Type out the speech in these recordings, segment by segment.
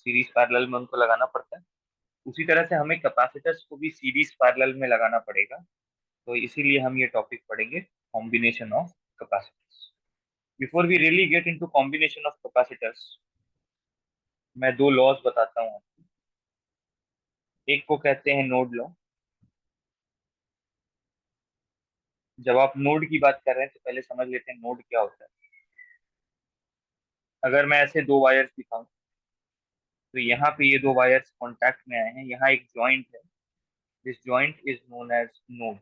Series parallel में उनको लगाना पड़ता है। उसी तरह से हमें कैपेसिटर्स को भी सीरीज पैरेलल में लगाना पड़ेगा। तो इसीलिए हम ये टॉपिक पढ़ेंगे, combination of capacitors. Before we really get into combination of capacitors, मैं दो लॉज बताता हूँ आपको। एक को कहते हैं नोड लॉ। जब आप नोड की बात कर रहे हैं तो पहले समझ लेते हैं नोड क्या होता है। अगर मैं ऐसे दो वायर्स दिखाऊं, तो यहाँ पे ये दो वायर्स कांटेक्ट में आए हैं, यहाँ एक जॉइंट है। This joint is known as node.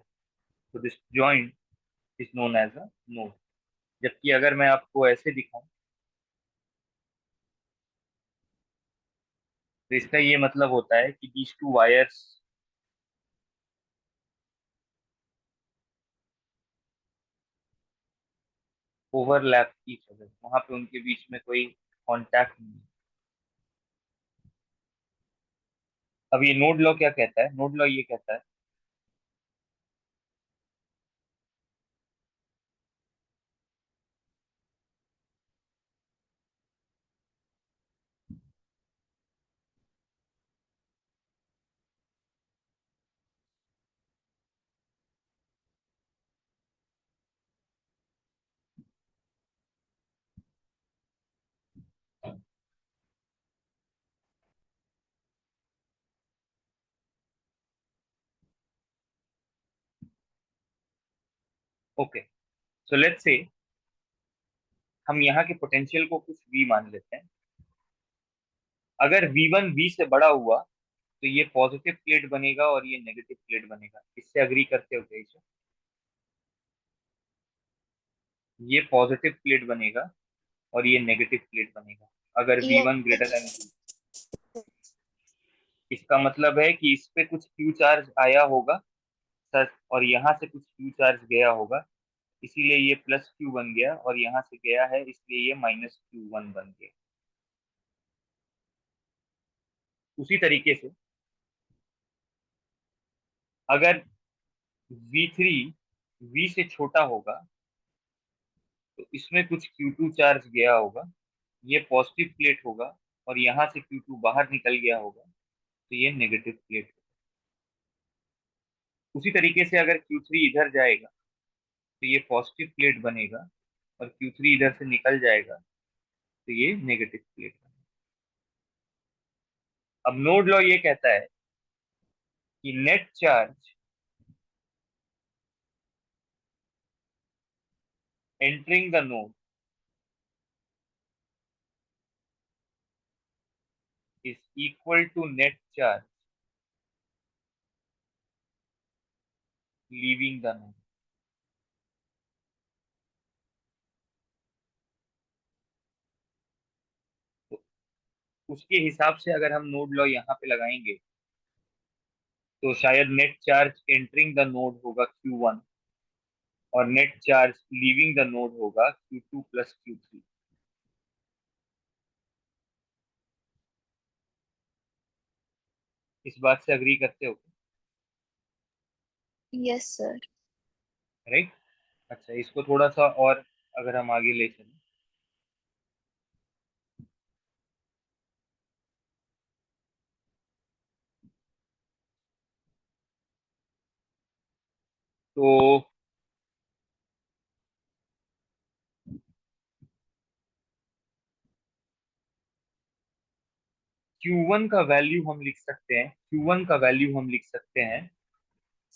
तो this joint is known as a node. जबकि अगर मैं आपको ऐसे दिखाऊं, तो इसका ये मतलब होता है कि these two wires overlap each other, वहां पे उनके बीच में कोई कांटेक्ट नहीं है। अब ये नोड लॉ क्या कहता है? नोड लॉ ये कहता है, ओके, सो लेट्स से हम यहाँ के पोटेंशियल को कुछ V मान लेते हैं। अगर V1 V से बड़ा हुआ, तो ये पॉजिटिव प्लेट बनेगा और ये नेगेटिव प्लेट बनेगा। इससे अग्री करते हो क्या? ये पॉजिटिव प्लेट बनेगा और ये नेगेटिव प्लेट बनेगा अगर V1 greater yes. Then V। इसका मतलब है कि इस पे कुछ Q चार्ज आया होगा सर, और यहाँ से कुछ Q चार्ज गया होगा, इसीलिए ये प्लस Q बन गया, और यहाँ से गया है इसलिए ये माइनस Q1 बन गया। उसी तरीके से अगर V3 V से छोटा होगा, तो इसमें कुछ Q2 चार्ज गया होगा, ये पॉजिटिव प्लेट होगा, और यहाँ से Q2 बाहर निकल गया होगा, तो ये नेगेटिव प्लेट। उसी तरीके से अगर Q3 इधर जाएगा, तो ये पॉजिटिव प्लेट बनेगा, और Q3 इधर से निकल जाएगा, तो ये नेगेटिव प्लेट बनेगा। अब नोड लॉ ये कहता है कि net charge entering the node is equal to net charge leaving the node. तो उसके हिसाब से अगर हम नोड लॉ यहाँ पे लगाएंगे, तो शायद net charge entering the node होगा Q1, और net charge leaving the node होगा Q2 प्लस Q3। इस बात से अग्री करते हो? Yes sir. राइट। अच्छा, इसको थोड़ा सा और अगर हम आगे ले चलें, तो Q1 का वैल्यू हम लिख सकते हैं, Q1 का वैल्यू हम लिख सकते हैं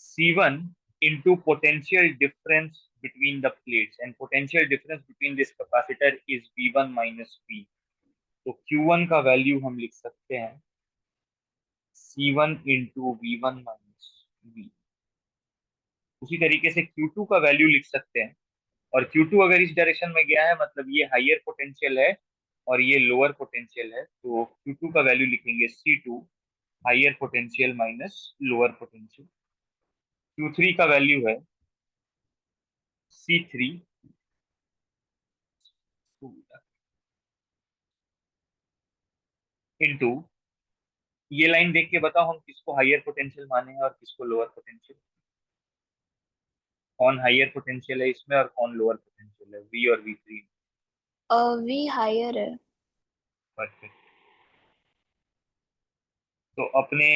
C1 into potential difference between the plates, and potential difference between this capacitor is V1 minus V। तो Q1 का वैल्यू हम लिख सकते हैं C1 into V1 minus V। उसी तरीके से Q2 का वैल्यू लिख सकते हैं, और Q2 अगर इस डायरेक्शन में गया है, मतलब ये हायर पोटेंशियल है और ये लोअर पोटेंशियल है, तो Q2 का वैल्यू लिखेंगे C2 higher potential minus lower potential. Q3 का वैल्यू है C3 इंटू, ये लाइन देख के बताओ हम किसको हायर पोटेंशियल माने हैं और किसको लोअर पोटेंशियल। कौन हायर पोटेंशियल है इसमें और कौन लोअर पोटेंशियल है, V और V3? वी हायर है। परफेक्ट। तो अपने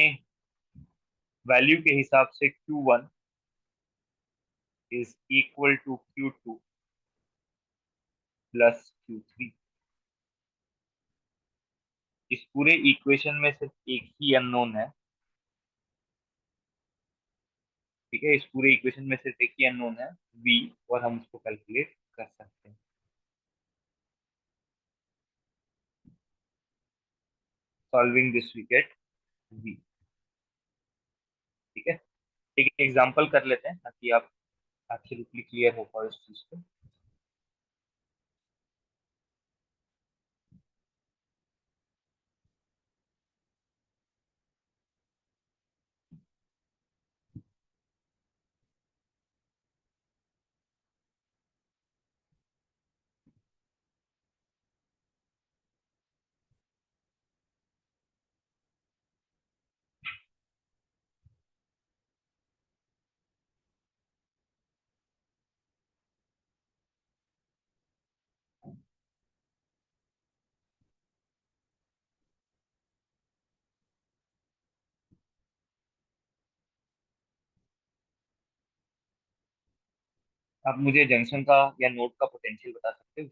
वैल्यू के हिसाब से Q1 is equal to Q2 plus Q3। इस पूरे इक्वेशन में सिर्फ एक ही अननोन है। ठीक है, इस पूरे इक्वेशन में सिर्फ एक ही अननोन है, V, और हम उसको कैलकुलेट कर सकते हैं। Solving this we get V। ठीक है, एक एग्जांपल कर लेते हैं ताकि आप एब्सोल्युटली क्लियर हो पाए इस चीज को। आप मुझे जंक्शन का या नोड का पोटेंशियल बता सकते हो?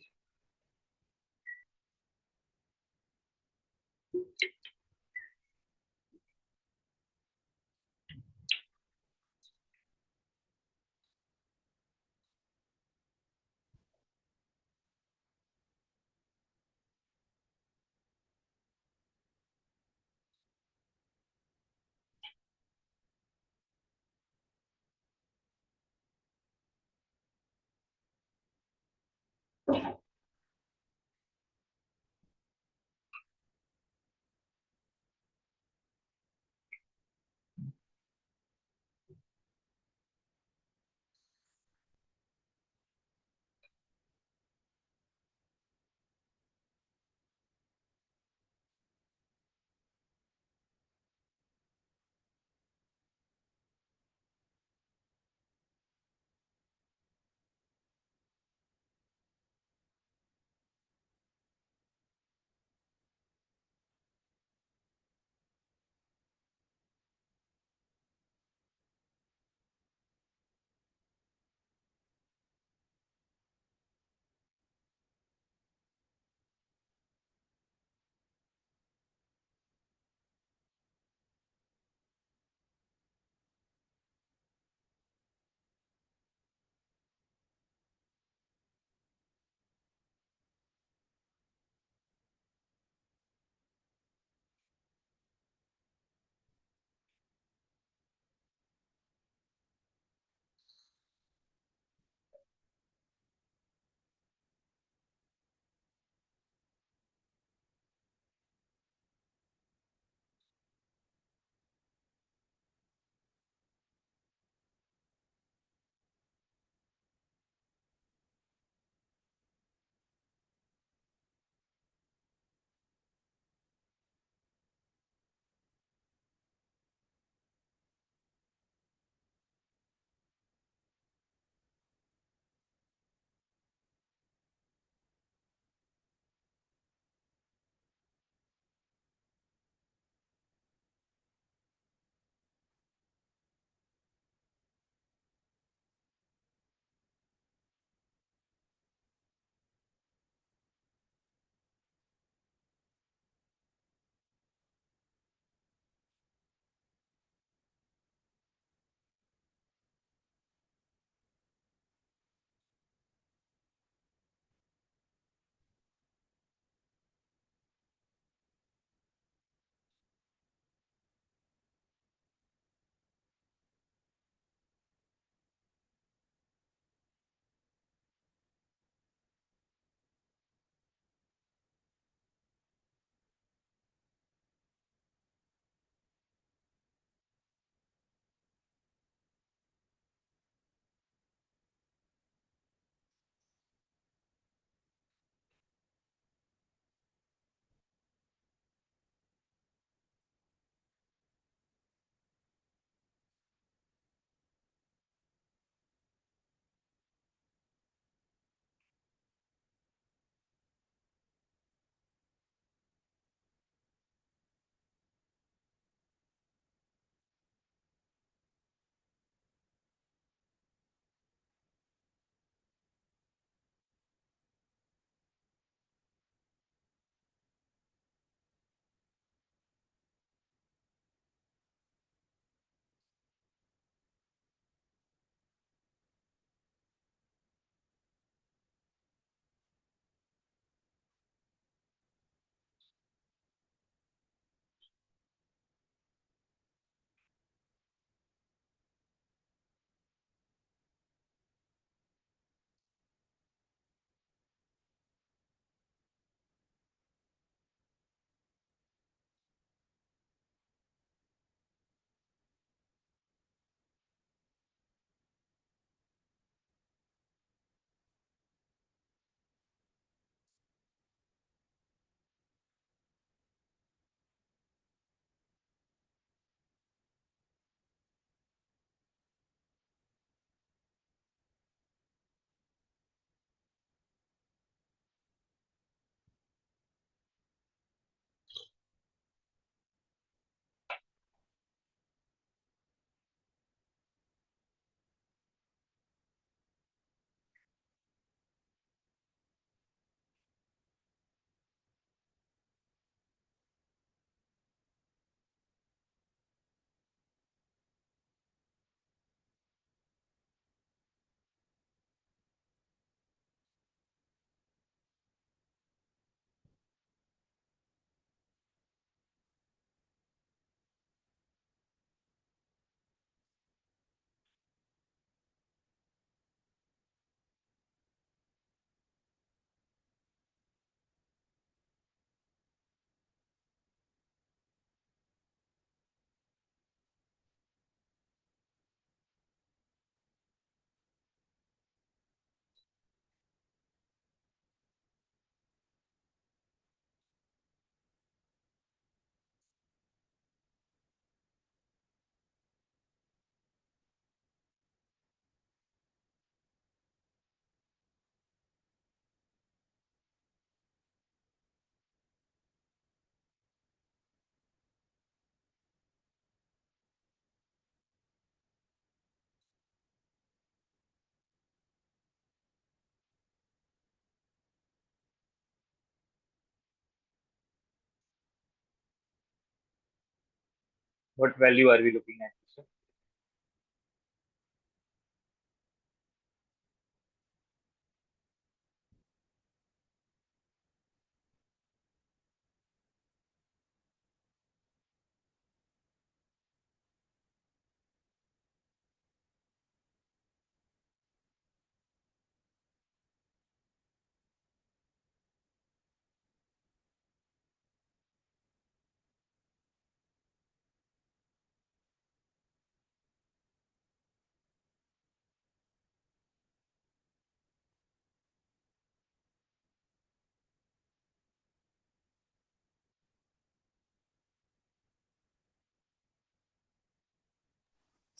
What value are we looking at?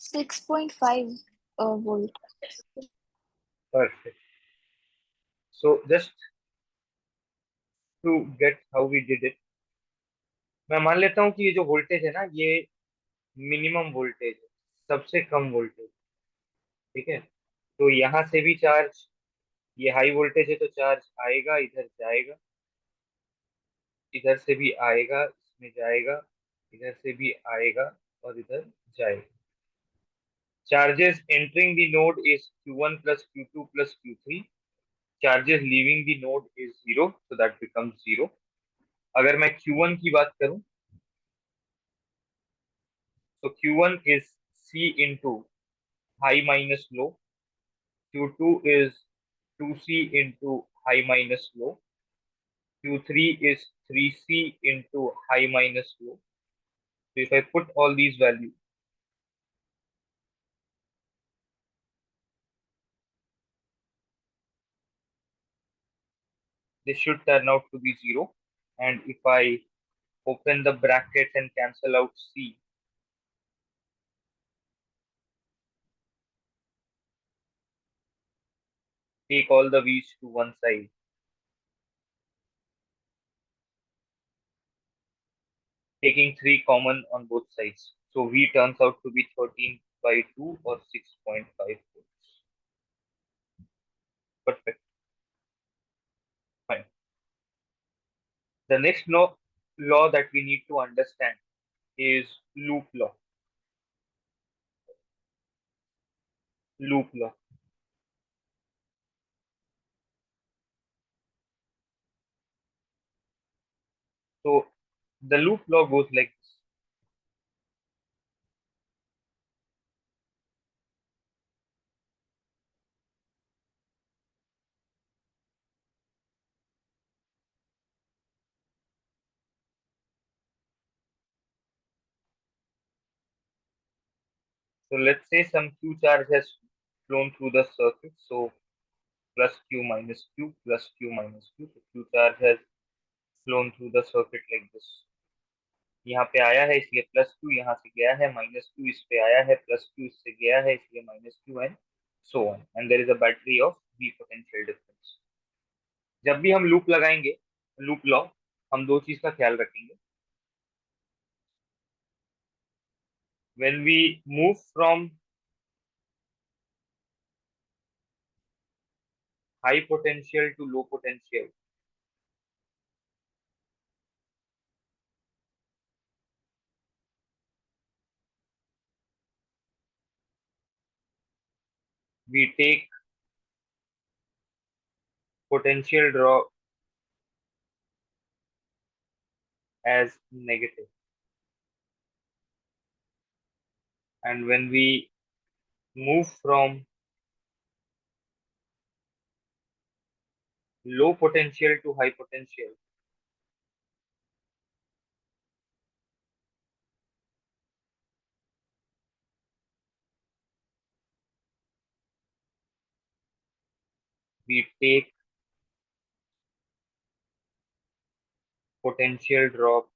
6.5 volt. Perfect. So just to get how we did it, मैं मान लेता हूँ कि ये जो वोल्टेज है ना, ये मिनिमम वोल्टेज है, सबसे कम वोल्टेज। ठीक है, तो यहाँ से भी चार्ज, ये हाई वोल्टेज है तो चार्ज आएगा, इधर जाएगा, इधर से भी आएगा, इसमें जाएगा, इधर से भी आएगा और इधर जाएगा। Charges entering the node is Q1 plus Q2 plus Q3. Charges leaving the node is 0, so that becomes 0. अगर मैं Q1 की बात करूं, तो Q1 is C into high minus low, Q2 is 2C into high minus low, Q3 is 3C into high minus low. So if I put all these values, this should turn out to be 0. And if I open the brackets and cancel out C, take all the V's to one side, taking 3 common on both sides. So V turns out to be 13 by 2 or 6.5 volts. Perfect. Fine. The next law that we need to understand is loop law. Loop law. So the loop law goes like this. So let's say some Q charge has flown through the circuit. So plus Q minus Q plus Q minus Q. So Q charge has flown through the circuit like this. यहाँ पे आया है इसलिए plus Q, यहाँ से गया है minus Q, इस पे आया है प्लस क्यू, इससे गया है इसलिए minus Q, and so on, and there is a battery of V potential difference. जब भी हम लूप लगाएंगे, लूप लॉ, हम दो चीज का ख्याल रखेंगे। When we move from high potential to low potential, we take potential drop as negative, and when we move from low potential to high potential, we take potential drop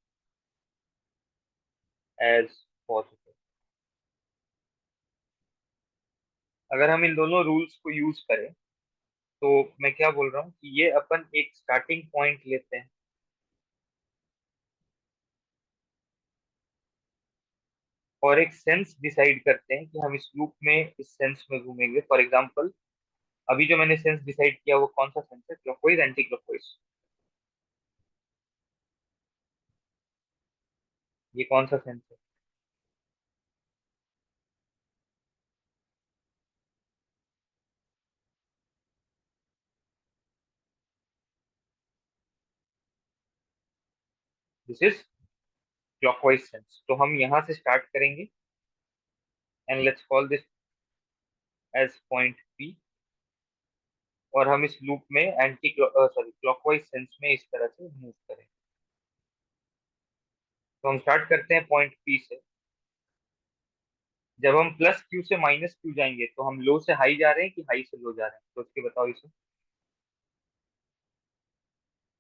as positive. अगर हम इन दोनों rules को use करें, तो मैं क्या बोल रहा हूँ कि ये अपन एक स्टार्टिंग पॉइंट लेते हैं और एक सेंस डिसाइड करते हैं कि हम इस लूप में इस सेंस में घूमेंगे। फॉर एग्जांपल, अभी जो मैंने सेंस डिसाइड किया वो कौन सा सेंस है? Clockwise, anti clockwise. ये कौन सा सेंस है? This is clockwise sense. तो हम यहाँ से स्टार्ट करेंगे and let's call this as point P, और हम इस लूप में एंटी सॉरी क्लॉकवाइज सेंस में इस तरह से मूव करें। तो हम स्टार्ट करते हैं पॉइंट पी से। जब हम प्लस क्यू से माइनस क्यू जाएंगे तो हम लो से हाई जा रहे हैं कि हाई से लो जा रहे हैं, तो उसके बताओ इसे।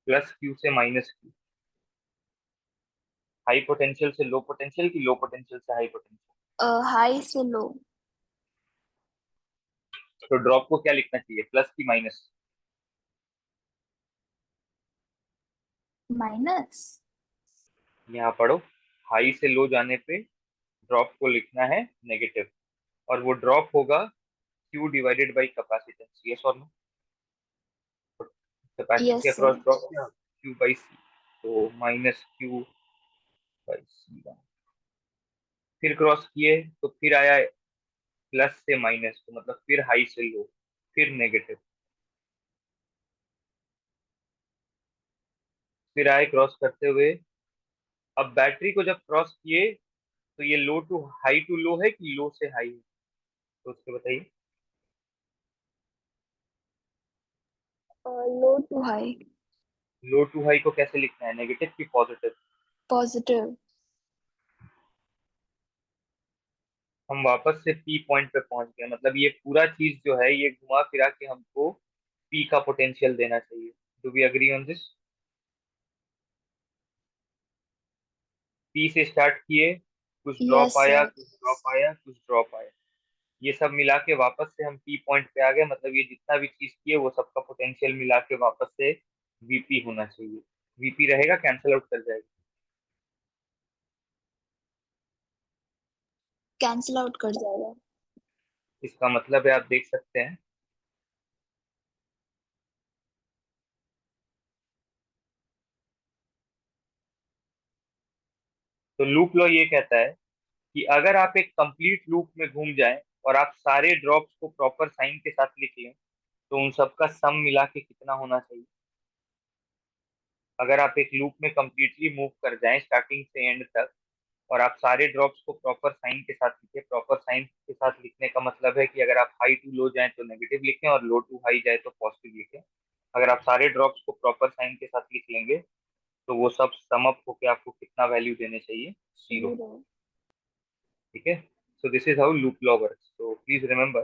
प्लस क्यू से माइनस क्यू, हाई पोटेंशियल से लो पोटेंशियल कि लो पोटेंशियल से हाई पोटेंशियल? हाई से लो। तो ड्रॉप को क्या लिखना चाहिए, प्लस की माइनस? माइनस। यहाँ पढ़ो, हाई से लो जाने पे ड्रॉप को लिखना है नेगेटिव, और वो ड्रॉप होगा Q divided by capacitance, yes और नो? कैपेसिटी के यस अक्रॉस सर। ड्रॉप क्या, क्यू बाई सी, तो माइनस क्यू बाई सी। फिर क्रॉस किए तो फिर आया प्लस से माइनस, तो मतलब फिर हाई से लो, फिर नेगेटिव, फिर आए क्रॉस करते हुए। अब बैटरी को जब क्रॉस किए तो ये low to high to low है कि लो से हाई है, तो उसके बताइए। Low to high. Low to high को कैसे लिखना है, नेगेटिव की पॉजिटिव? पॉजिटिव। हम वापस से पी पॉइंट पे पहुंच गए, मतलब ये पूरा चीज जो है ये घुमा फिरा के हमको पी का पोटेंशियल देना चाहिए। Do we agree on this? P से स्टार्ट किए, कुछ ड्रॉप यस आया, सर। कुछ ड्रॉप आया, कुछ ड्रॉप आया, ये सब मिला के वापस से हम पी पॉइंट पे आ गए। मतलब ये जितना भी चीज किए वो सबका पोटेंशियल मिला के वापस से वीपी होना चाहिए। वीपी रहेगा, कैंसिल आउट कर जाएगा। कैंसिल आउट कर जाएगा। इसका मतलब है, आप देख सकते हैं, तो लूप लॉ ये कहता है कि अगर आप एक कंप्लीट लूप में घूम जाएं और आप सारे ड्रॉप्स को प्रॉपर साइन के साथ लिख लें, तो उन सबका सम मिला के कितना होना चाहिए? अगर आप एक लूप में कंप्लीटली मूव कर जाएं स्टार्टिंग से एंड तक, और आप सारे ड्रॉप्स को प्रॉपर साइन के साथ लिखें, प्रॉपर साइन के साथ लिखने का मतलब है कि अगर आप हाई टू लो जाएं तो नेगेटिव लिखें और लो टू हाई जाए तो पॉजिटिव लिखें। अगर आप सारे ड्रॉप्स को प्रॉपर साइन के साथ लिख लेंगे तो वो सब सम अप होकर आपको कितना वैल्यू देने चाहिए? 0। जीरो। ठीक है, so this is how loop law works. So please remember,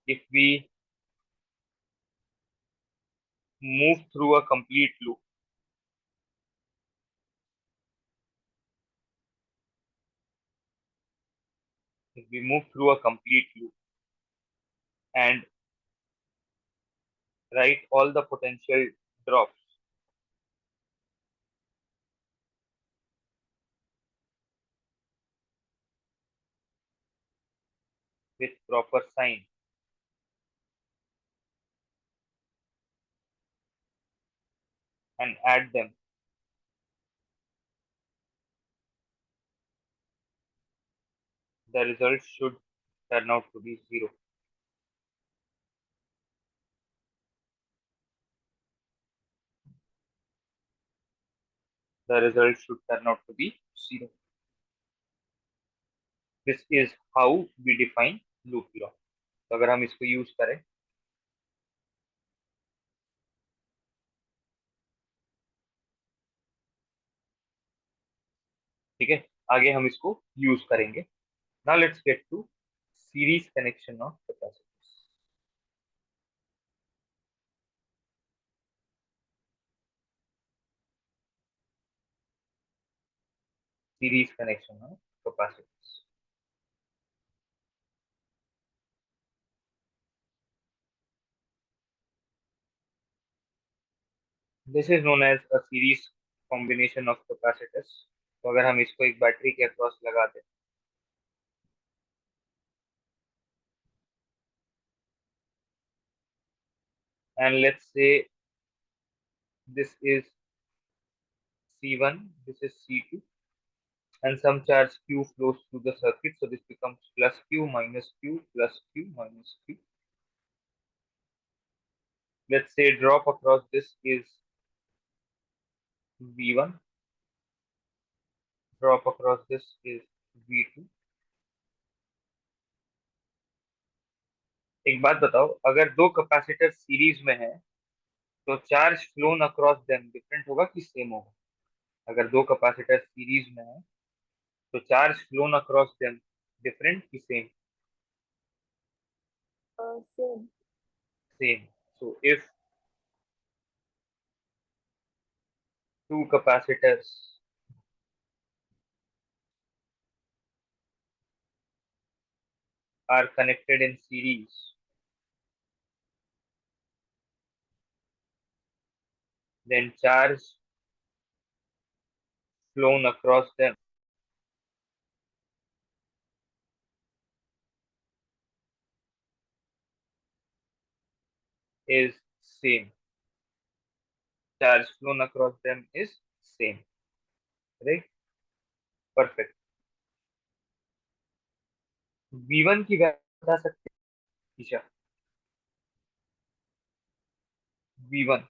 if we move through a complete loop, if we move through a complete loop and write all the potential drops with proper sign and add them, the result should turn out to be 0. The result should turn out to be 0. This is how we define loop law. तो अगर हम इसको use करें, ठीक है, आगे हम इसको यूज करेंगे। Now let's get to series connection of capacitors. Series connection of capacitors. This is known as a series combination of capacitors. तो अगर हम इसको एक बैटरी के अक्रॉस लगा दें, and let's say this is C1, this is C2, and some charge Q flows through the circuit, so this becomes plus Q minus Q plus Q minus Q. Let's say drop across this is V1, drop across this is V2. एक बात बताओ, अगर दो capacitor series में है तो charge flown across them different होगा कि सेम होगा? अगर दो कैपेसिटर सीरीज में है तो charge flown across them different कि same? Same. Same. So if two capacitors are connected in series, then charge flown across them is same. Charge flown across them is same. Right? Perfect. V1 की value बता सकते हैं Isha? V1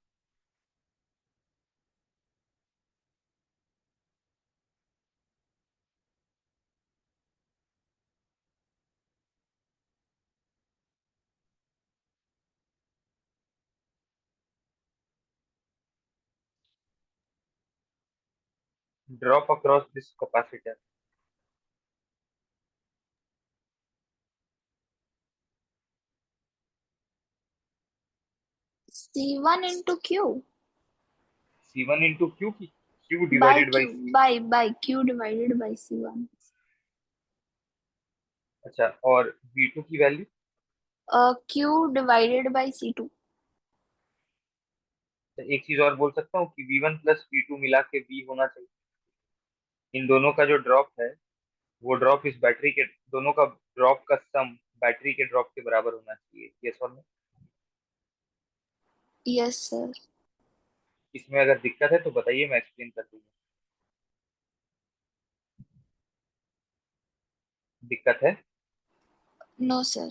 drop across this capacitor C1 into Q C1 into Q की Q by divided by Q C. by Q divided by C1. अच्छा, और V2 की value? Q divided by C2. एक चीज और बोल सकता हूँ कि V1 प्लस V2 मिला के V होना चाहिए। इन दोनों का जो ड्रॉप है वो ड्रॉप इस बैटरी के दोनों का ड्रॉप का सम बैटरी के ड्रॉप के बराबर होना चाहिए। यस और नो? Yes, sir. इसमें अगर दिक्कत है तो बताइए, मैं एक्सप्लेन कर दूंगा। दिक्कत है? No, sir.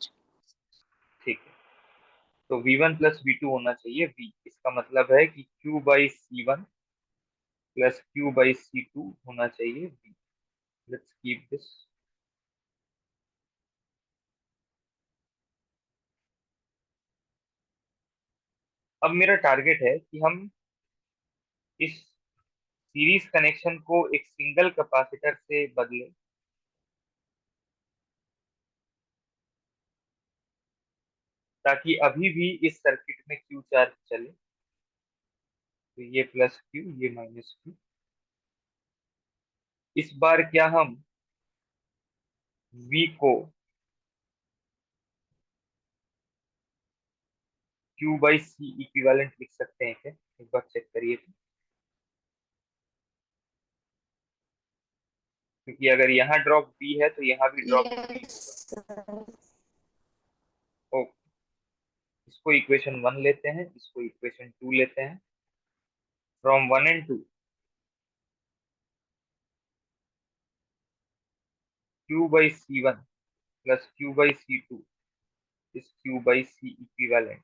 ठीक है। तो V1 प्लस V2 होना चाहिए V। इसका मतलब है कि Q by C1 plus Q by C2 होना चाहिए V। Let's keep this. अब मेरा टारगेट है कि हम इस सीरीज कनेक्शन को एक सिंगल कैपेसिटर से बदलें, ताकि अभी भी इस सर्किट में Q चार्ज चले। तो ये प्लस Q, ये माइनस Q। इस बार क्या हम V को Q बाई सी इक्विवेलेंट लिख सकते हैं क्या? एक बार चेक करिए तो। क्योंकि अगर यहाँ ड्रॉप B है तो यहाँ भी ड्रॉप B होगा। Yes, sir. ओ, इसको इक्वेशन 1 लेते हैं, इसको इक्वेशन 2 लेते हैं। From 1 and 2 Q by C1 plus Q by C2 is Q by C equivalent.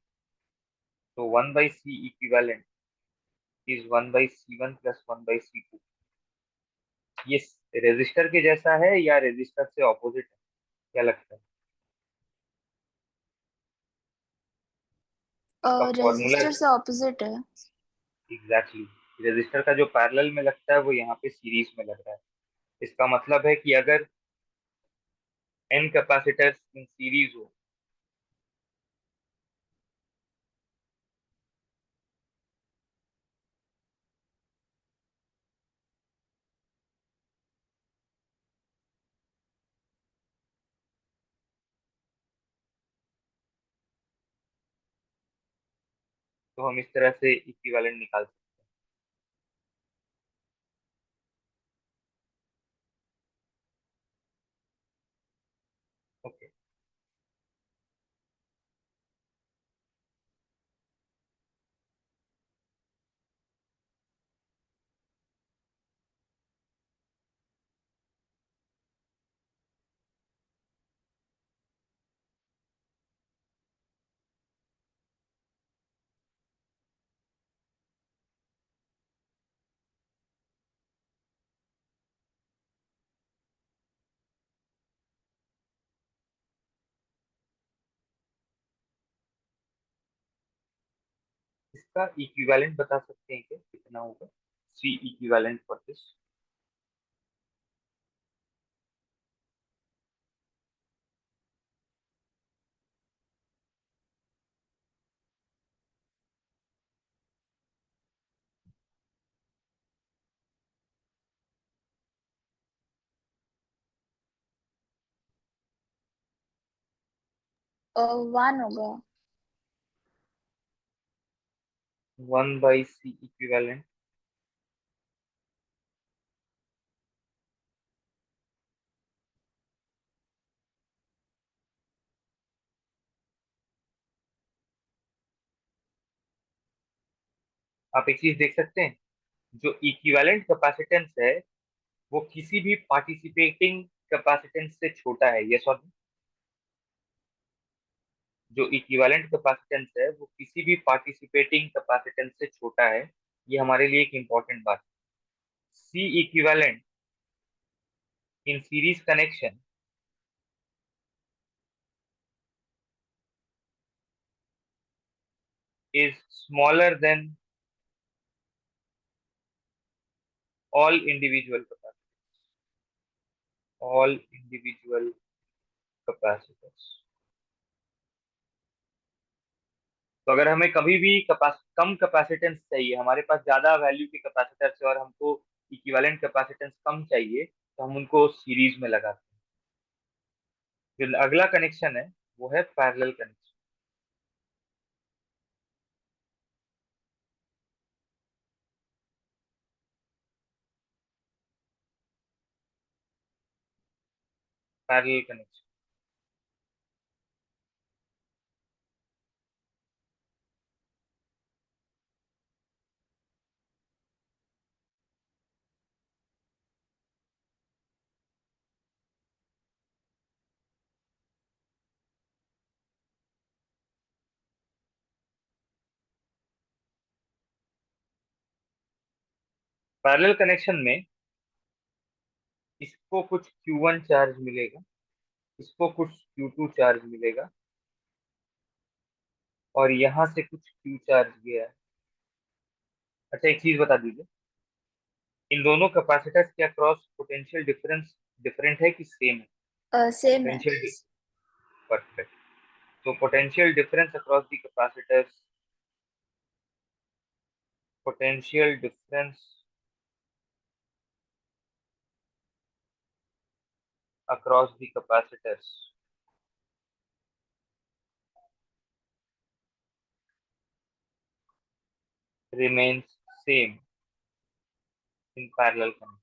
तो 1 by C equivalent is 1 by C1 plus 1 by C2। ये रेजिस्टर के जैसा है या रेजिस्टर से ऑपोजिट है? क्या लगता है? इसका फॉर्मूला Resistor से opposite है. एग्जैक्टली रेजिस्टर का जो पैरेलल में लगता है वो यहाँ पे सीरीज में लग रहा है। इसका मतलब है कि अगर n कैपेसिटर्स इन सीरीज हो तो हम इस तरह से इक्विवेलेंट निकाल सकते हैं। ओके। इसका इक्विवेलेंट बता सकते हैं क्या, कितना होगा सी इक्विवेलेंट फॉर दिस? 1 होगा। 1/c equivalent. आप एक चीज देख सकते हैं, जो इक्विवेलेंट कैपेसिटेंस है वो किसी भी पार्टिसिपेटिंग कैपेसिटेंस से छोटा है, यस और नो? जो इक्विवेलेंट कैपेसिटेंस है वो किसी भी पार्टिसिपेटिंग कैपेसिटेंस से छोटा है। ये हमारे लिए एक इंपॉर्टेंट बात है। C equivalent in series connection is smaller than all individual capacitors, all individual capacitors। तो अगर हमें कभी भी कम कैपेसिटेंस चाहिए, हमारे पास ज्यादा वैल्यू के कैपेसिटर्स है और हमको इक्विवेलेंट कैपेसिटेंस कम चाहिए, तो हम उनको सीरीज में लगाते हैं। जो अगला कनेक्शन है वो है parallel connection. Parallel connection. Parallel connection में इसको कुछ Q1 चार्ज मिलेगा, इसको कुछ Q2 चार्ज मिलेगा, और यहाँ से कुछ Q चार्ज गया है। अच्छा एक चीज बता दीजिए, इन दोनों कैपेसिटर्स के अक्रॉस पोटेंशियल डिफरेंस डिफरेंट है कि सेम है? सेम है। Potential, perfect. तो potential difference across the capacitors, potential difference across the capacitors remains same in parallel connection।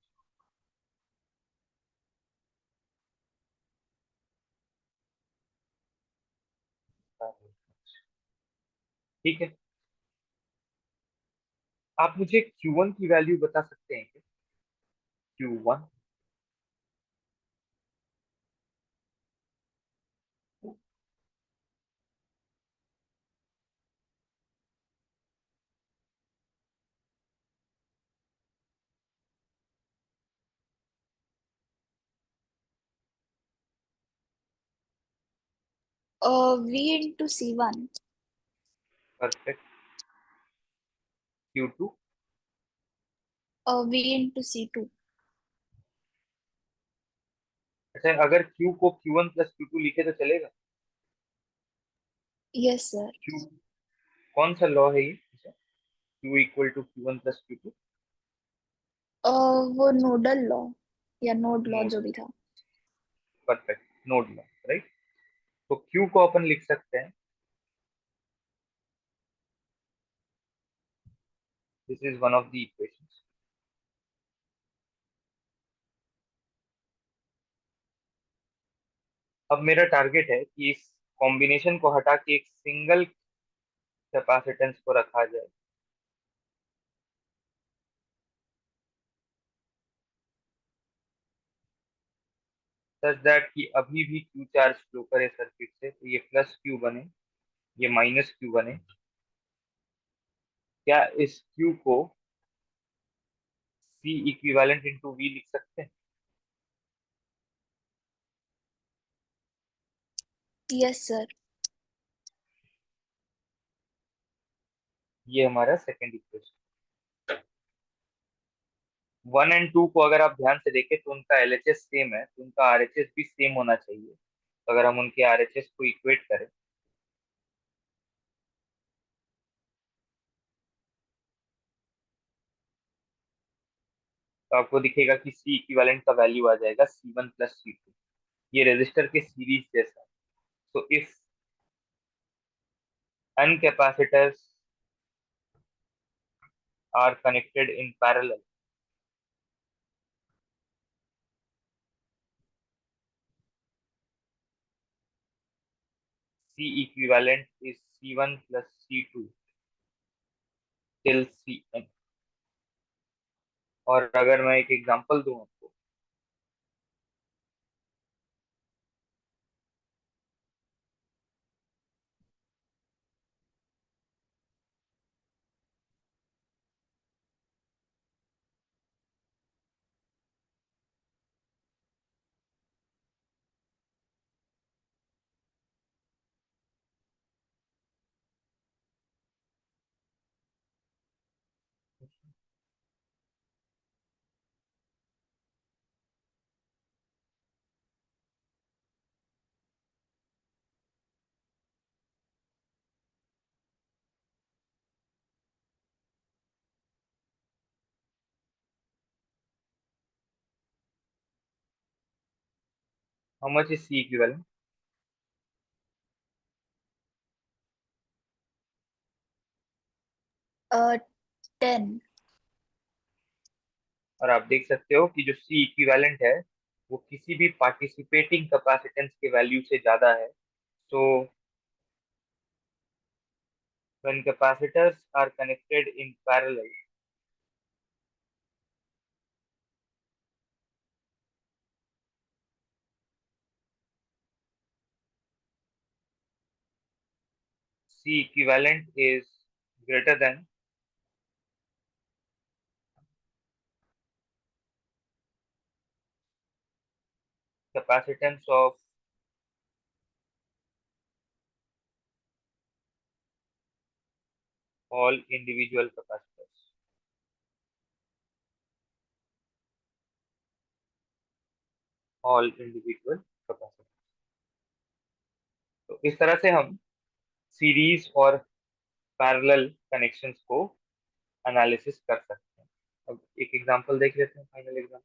ठीक है, आप मुझे Q1 की वैल्यू बता सकते हैं क्या? Q1, V into C1। Perfect. Q2, V into C2। अच्छा अगर Q को Q1 प्लस Q2 लिखे तो चलेगा? Yes sir. Q कौन सा लॉ है ये? अच्छा, Q equal to Q1 plus Q2। वो नोडल लॉ या नोड लॉ नोड, जो भी था। Perfect, node law, right. तो Q को अपन लिख सकते हैं, this is one of the equations. अब मेरा टारगेट है कि इस कॉम्बिनेशन को हटा के एक सिंगल कैपेसिटेंस को रखा जाए, सच दैट कि अभी भी Q चार्ज फ्लो करे सर्किट से, तो ये प्लस Q बने, ये माइनस Q बने। क्या इस Q को C इक्विवेलेंट इंटू V लिख सकते हैं? Yes sir. ये हमारा सेकेंड इक्वेशन। 1 और 2 को अगर आप ध्यान से देखें तो उनका एलएचएस सेम है, तो उनका आरएचएस भी सेम होना चाहिए। तो अगर हम उनके आरएचएस को इक्वेट करें तो आपको दिखेगा कि सी इक्विवेलेंट का वैल्यू आ जाएगा C1 + C2। ये रेजिस्टर के सीरीज जैसा है। तो if n capacitors are connected in parallel, C equivalent is C1 + C2 till Cn। और अगर मैं एक एग्जांपल दूं आपको, how much is C equivalent? 10। और आप देख सकते हो कि जो C इक्विवेलेंट है वो किसी भी पार्टिसिपेटिंग कैपेसिटेंस के वैल्यू से ज्यादा है। So when capacitors are connected in parallel, C equivalent is greater than capacitance of all individual capacitors, all individual capacitors। तो इस तरह से हम सीरीज और पैरेलल कनेक्शंस को एनालिसिस कर सकते हैं। अब एक एग्जांपल देख लेते हैं, final example.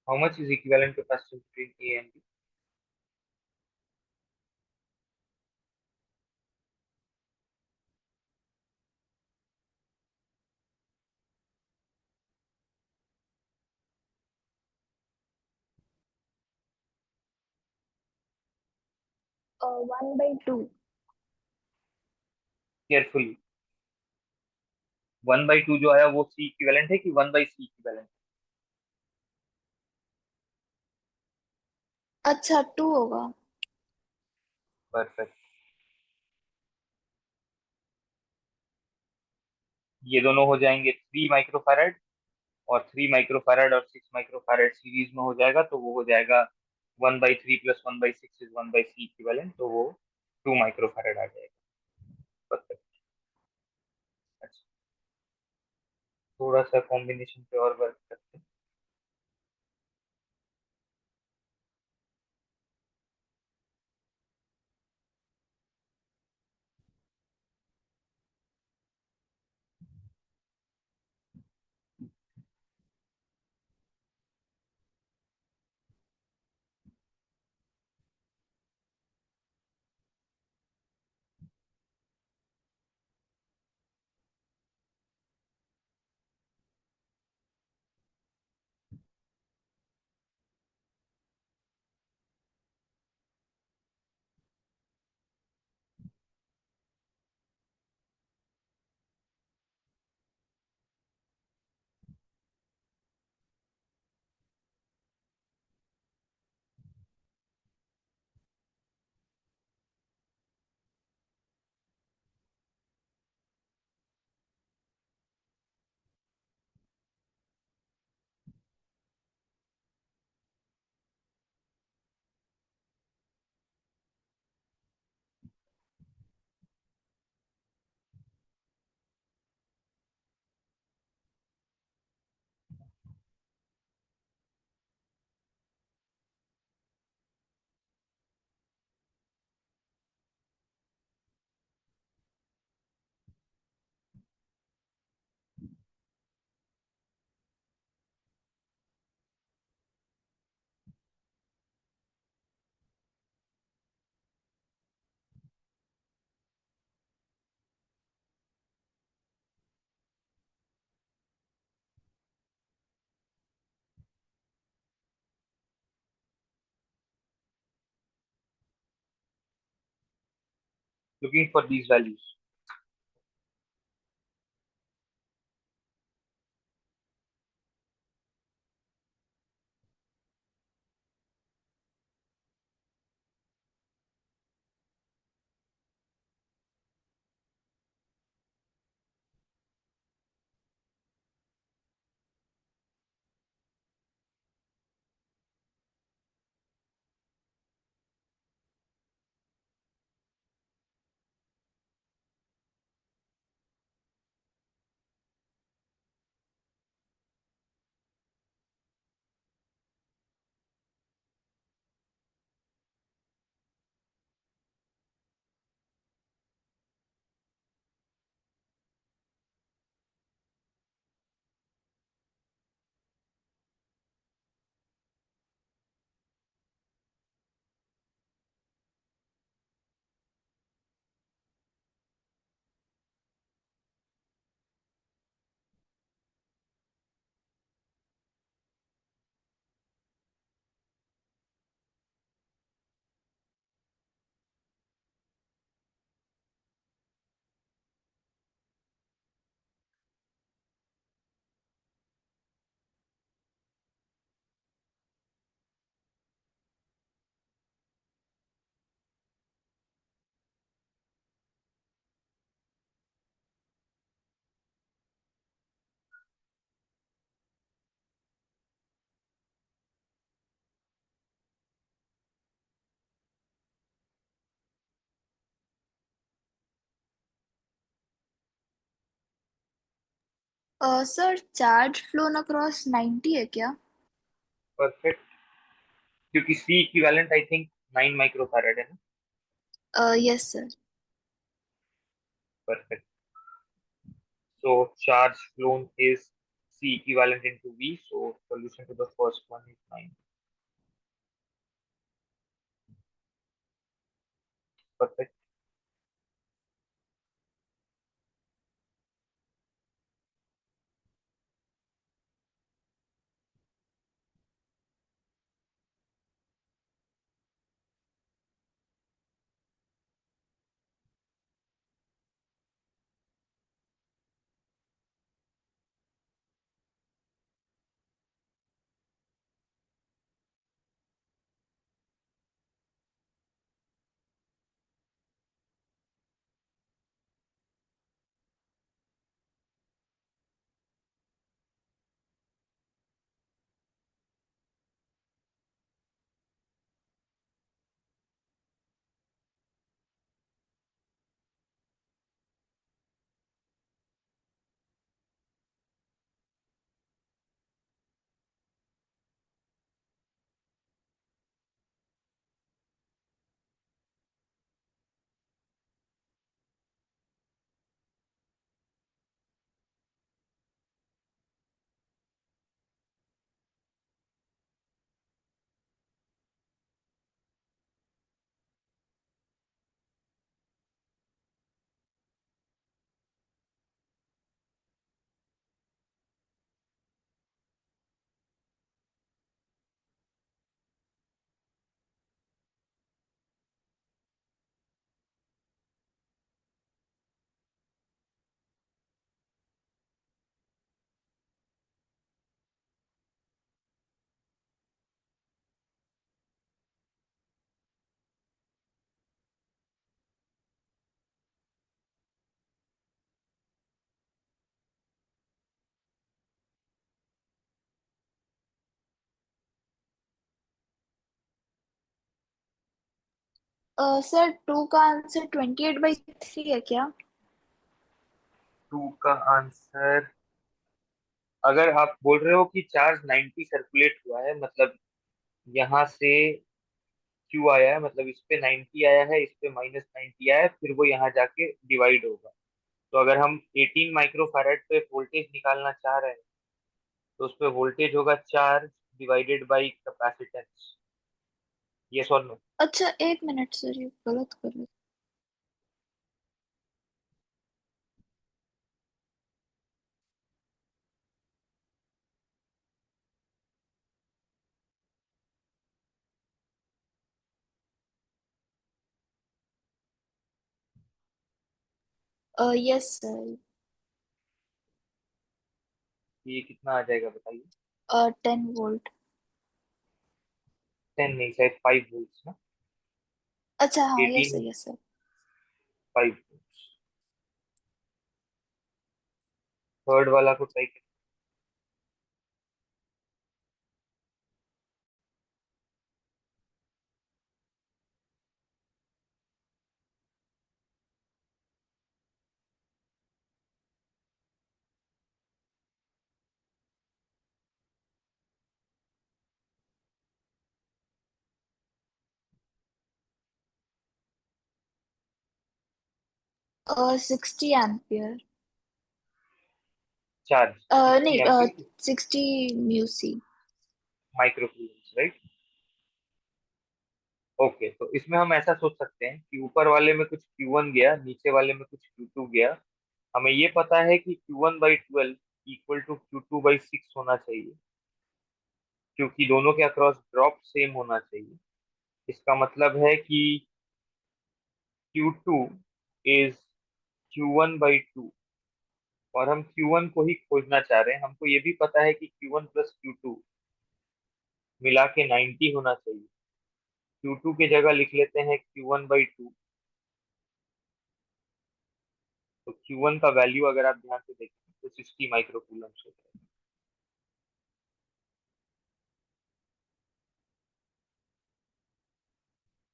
How much is equivalent capacitance between A and B? 1/2। Carefully, 1/2 जो आया वो C इक्विवेलेंट है कि 1/C इक्विवेलेंट? अच्छा, 2 होगा। परफेक्ट। ये दोनों हो जाएंगे 3 माइक्रोफैरड, और 3 माइक्रोफैरड और 6 माइक्रोफैरड सीरीज में हो जाएगा, तो वो हो जाएगा 1/3 + 1/6 इज 1/C इक्विवेलेंट, तो वो 2 माइक्रोफैरड आ जाएगा। परफेक्ट। अच्छा, थोड़ा सा कॉम्बिनेशन पे और वर्क करते हैं। looking for these values. Sir charge flown across 90 है क्या? परफेक्ट, क्योंकि C equivalent I think 9 microfarad है ना. Yes sir. Perfect. So charge flown is C equivalent into V. So solution to the first one is 9. Perfect. Sir 2 का answer 28/3 है क्या? 2 का answer, अगर आप बोल रहे हो कि चार्ज 90 सर्कुलेट हुआ है, मतलब यहाँ से Q आया है, मतलब इस पे 90 आया है, इस पे -90 आया है, फिर वो यहाँ जाके डिवाइड होगा. तो अगर हम 18 माइक्रोफैराड पे वोल्टेज निकालना चाह रहे हैं, तो उस पे वोल्टेज होगा charge divided by capacitance. Yes और नो? अच्छा एक मिनट सर, ये गलत कर रहे. Yes sir. ये कितना आ जाएगा बताइए। 10 वोल्ट। 10 नहीं, शायद 5 वोल्ट ना। अच्छा हाँ, yes sir, 18, yes sir. 5 volt. Third वाला को ट्राई 60 एम्पियर। चार्ज 60 नहीं, ampere 60 Meucci. Micro Coulomb's, right. Okay, तो इसमें हम ऐसा सोच सकते हैं कि ऊपर वाले में कुछ Q1 गया, नीचे वाले में कुछ Q2 गया। हमें ये पता है कि Q1/12 इक्वल टू Q2/6 होना चाहिए, क्योंकि दोनों के अक्रॉस ड्रॉप सेम होना चाहिए। इसका मतलब है कि Q2 इज Q1/2, और हम Q1 को ही खोजना चाह रहे हैं। हमको ये भी पता है कि Q1 प्लस Q2 मिला के 90 होना चाहिए। Q2 की जगह लिख लेते हैं Q1/2। तो Q1 का वैल्यू अगर आप ध्यान से देखें तो 60 माइक्रो कूलम्स होता है।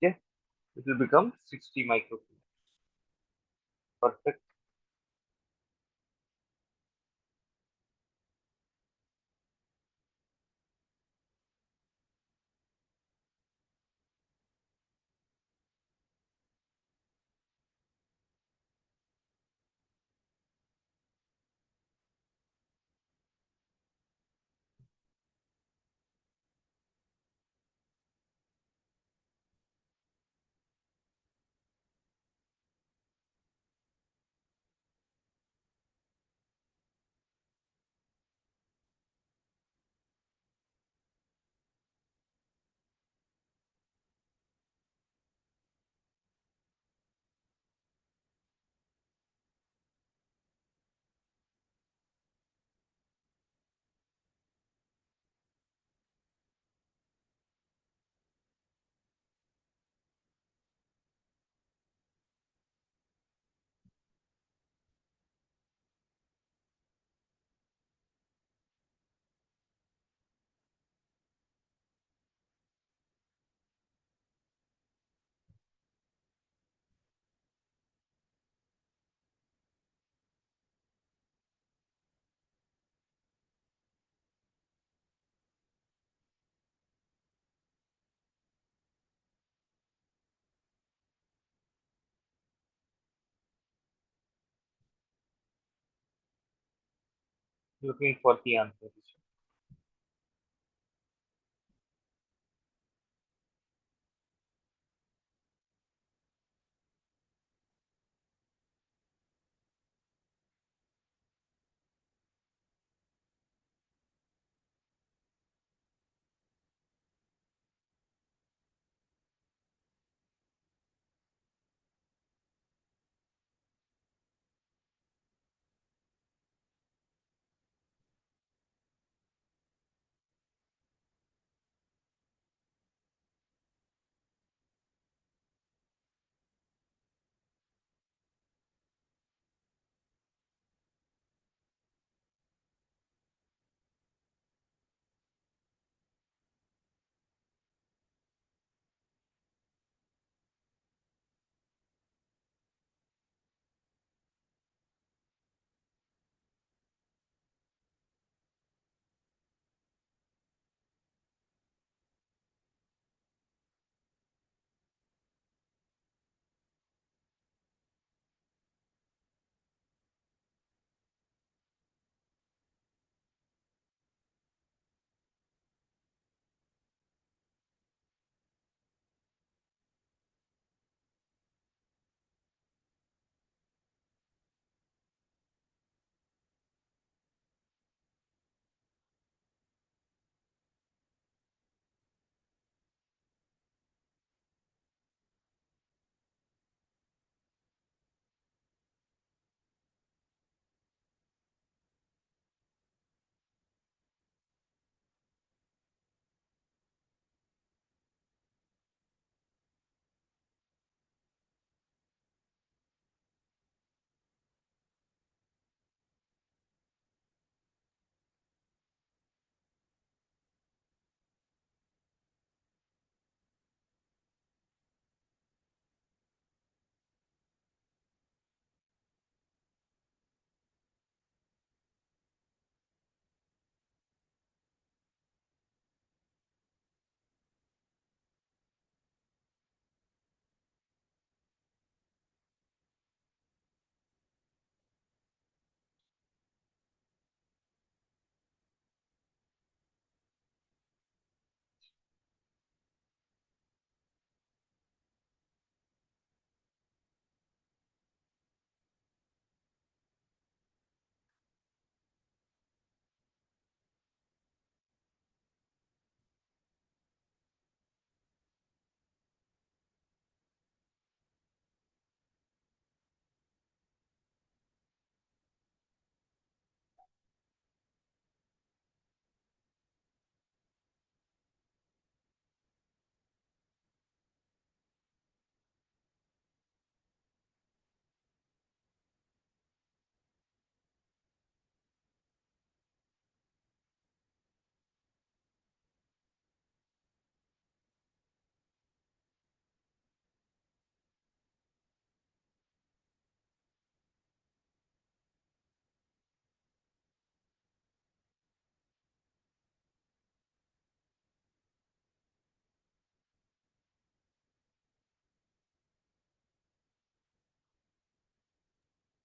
ठीक है, it will become 60 micro coulomb. Perfect. Looking for the answer.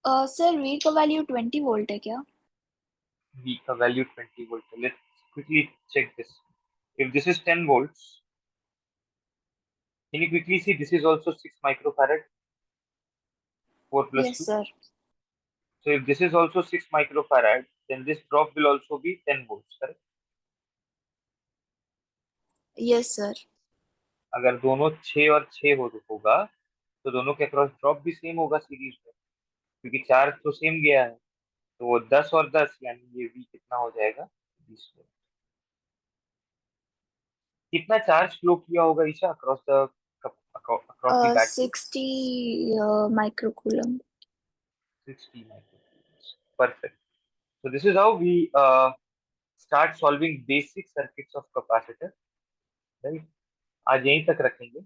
Sir V का वैल्यू 20 वोल्ट है क्या? V का वैल्यू 20 वोल्ट है. Let's quickly check this. If this is 10 volts, can you quickly see this is also 6 microfarad, 4 plus yes 2. Sir. So if this is also 6 microfarad, then this drop will also be 10 volts, correct? Yes sir. अगर दोनों 6 और 6 होगा तो दोनों के across drop भी same होगा series में, क्योंकि चार्ज तो सेम गया है. तो वो 10 और 10 यानी ये V कितना हो जाएगा, 20 volt. कितना चार्ज फ्लो किया होगा ईशा across the battery? 60 microcoulomb. 60 microfarads. Perfect. So this is how we start solving basic circuits of capacitor, right? आज यहीं तक रखेंगे.